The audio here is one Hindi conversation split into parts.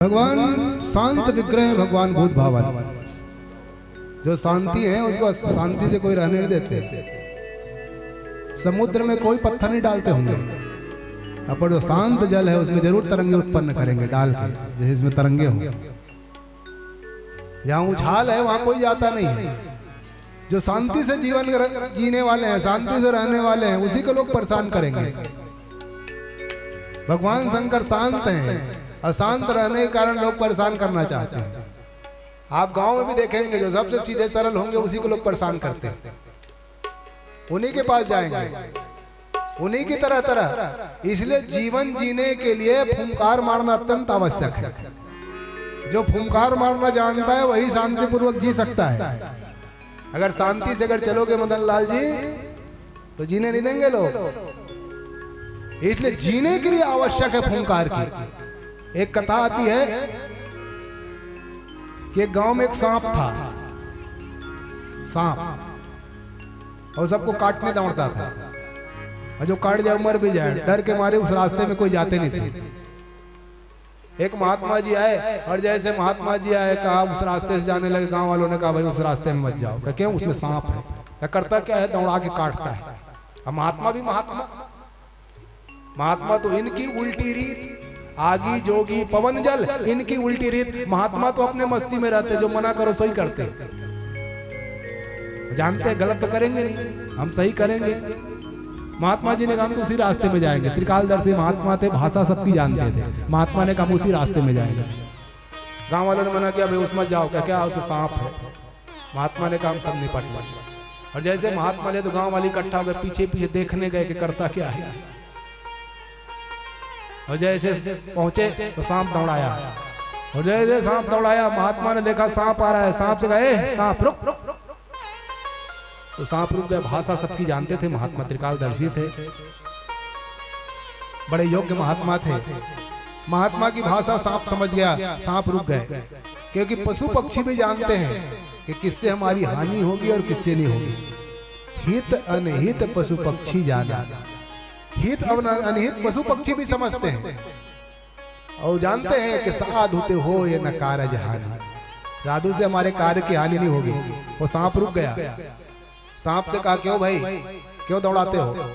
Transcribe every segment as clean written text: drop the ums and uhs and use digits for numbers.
भगवान शांत विग्रह, भगवान भूत भावन। जो शांति है उसको शांति से कोई रहने नहीं देते। समुद्र में कोई पत्थर नहीं डालते होंगे, पर जो शांत जल है उसमें जरूर तरंगे उत्पन्न करेंगे डाल के, जैसे इसमें तरंगे होंगे। जहाँ उछाल है वहां कोई जाता नहीं है। जो शांति से जीवन जीने वाले हैं, शांति से रहने वाले हैं, उसी को लोग परेशान करेंगे। भगवान शंकर शांत हैं, अशांत रहने के कारण लोग परेशान करना चाहते हैं। आप गांव में भी देखेंगे जो सबसे सीधे सरल होंगे उसी को लोग परेशान करते हैं, उन्हीं के पास जाएंगे, उन्हीं की तरह। इसलिए जीवन जीने के लिए फुंकार मारना अत्यंत आवश्यक है। जो फुंकार मारना जानता है वही शांति पूर्वक जी सकता है। अगर शांति से अगर चलोगे मदन लाल जी तो जीने नहीं देंगे लोग। इसलिए जीने के लिए आवश्यक है फुंकार की। एक कथा आती है कि एक गांव में एक सांप था, सांप, और सबको काटने दौड़ता था, और जो काट जाए मर भी जाए, डर के मारे उस रास्ते में कोई जाते नहीं थे। एक महात्मा जी आए, और जैसे महात्मा जी आए कहा उस रास्ते से जाने लगे, गांव वालों ने कहा भाई उस रास्ते में मत जाओ। क्या क्यों? उसमें सांप है। करता क्या है? दौड़ा के काटता है। अब महात्मा भी महात्मा तो इनकी उल्टी रीत, आगी जोगी पवन जल, इनकी उल्टी रीत। महात्मा तो अपने मस्ती में रहते, जो मना करो सही करते, जानते हैं गलत तो करेंगे नहीं, हम सही करेंगे। महात्मा जी ने कहा हम तो उसी रास्ते में जाएंगे। त्रिकालदर्शी महात्मा थे, भाषा सबकी जानते थे। महात्मा ने कहा उसी रास्ते में जाएंगे। गांव वालों ने मना किया भाई उसमें जाओ। क्या उसमें सांप है। महात्मा ने कहा हम सब निपट पड़। और जैसे महात्मा ने तो गांव वाले इकट्ठा हो गए, पीछे पीछे देखने गए कि करता क्या है। और जैसे पहुंचे तो सांप दौड़ाया, और जैसे सांप दौड़ाया महात्मा ने देखा सांप आ रहा है। सांप से कहा ए सांप रुक। तो सांप रुक गया। भाषा सबकी जानते थे, महात्मा त्रिकालदर्शी थे, बड़े योग्य महात्मा थे। महात्मा की भाषा सांप समझ गया, सांप रुक गए। क्योंकि पशु पक्षी भी जानते हैं कि किससे हमारी हानि होगी और किससे नहीं होगी। हित अनहित पशु पक्षी जाना, हित और अनहित पशु पक्षी भी समझते हैं और जानते हैं कि साधु हो ये न कारज हानि, साधु से हमारे कार्य की हानि नहीं होगी। वो सांप रुक गया। सांप से कहा क्यों भाई, क्यों दौड़ाते हो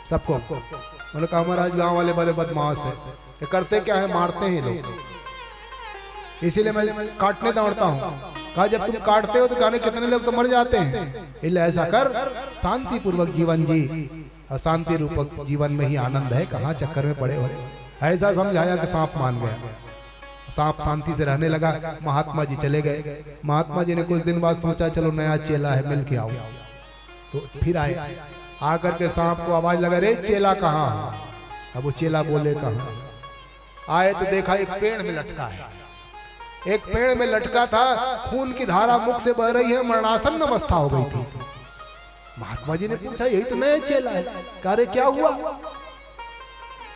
सबको? उन्होंने कहा महाराज गांव वाले बड़े बदमाश है, ये करते क्या है, मारते हैं लोग, इसीलिए मैं काटने दौड़ता हूँ। कहा जब तुम काटते हो तो कहने कितने लोग तो मर जाते हैं, इसलिए ऐसा कर शांति पूर्वक जीवन जी, अशांति रूपक जीवन में ही आनंद है, कहाँ चक्कर में पड़े हो। ऐसा समझाया कि सांप मान गया। सांप शांति से रहने लगा। महात्मा जी चले गए। महात्मा जी ने कुछ दिन बाद सोचा चलो नया चेला है मिल के आओ, तो फिर आए। आकर के सांप को आवाज लगा रे चेला कहाँ? अब वो चेला बोले कहाँ? आए तो देखा एक पेड़ में लटका है। एक पेड़ में लटका था, खून की धारा मुख से बह रही है, मरणासन अवस्था हो गई थी। महात्मा जी ने पूछा यही तो नया चेला है, कह रहे क्या हुआ?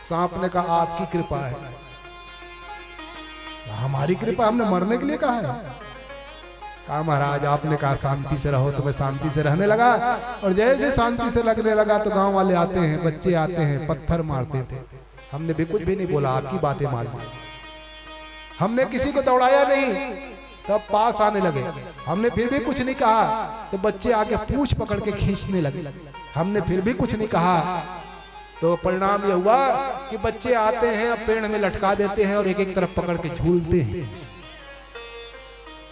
सांप ने कहा आपकी कृपा है। हमारी कृपा? हमने मरने के लिए कहा है? कहा महाराज आपने कहा शांति से रहो तो मैं शांति से रहने लगा, और जैसे शांति से लगने लगा तो गांव वाले आते हैं, बच्चे आते हैं, पत्थर मारते थे। हमने भी कुछ भी नहीं बोला, आपकी बातें मान ली। हमने किसी को दौड़ाया नहीं, तब पास आने लगे। हमने फिर भी कुछ नहीं कहा तो बच्चे आके पूंछ पकड़ के खींचने लगे। हमने फिर भी कुछ नहीं कहा तो परिणाम यह हुआ कि बच्चे आते हैं, पेड़ में लटका देते हैं और एक एक तरफ पकड़ के झूलते हैं।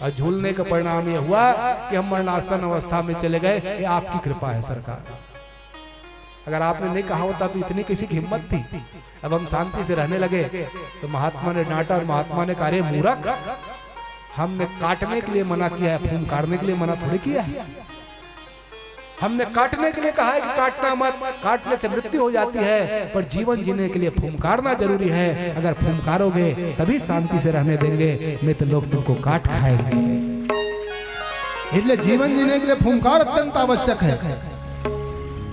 और झूलने का परिणाम यह हुआ कि हम मरणासन अवस्था में चले गए। ये आपकी कृपा है सरकार। अगर आपने नहीं कहा होता तो इतनी किसी की हिम्मत थी? अब हम शांति से रहने लगे तो महात्मा ने डांटा, और महात्मा ने कहा रे मूर्ख, हमने काटने के लिए मना किया है, फुंकारने के लिए मना थोड़ी किया है। हमने काटने के लिए कहा है कि काटना मत, काटने से मृत्यु हो जाती है, पर जीवन जीने के लिए फुंकारना जरूरी है। अगर फुंकारोगे तभी शांति से रहने देंगे, नहीं तो लोग तुमको काट खाएंगे। इसलिए जीवन जीने के लिए फुंकार अत्यंत आवश्यक है।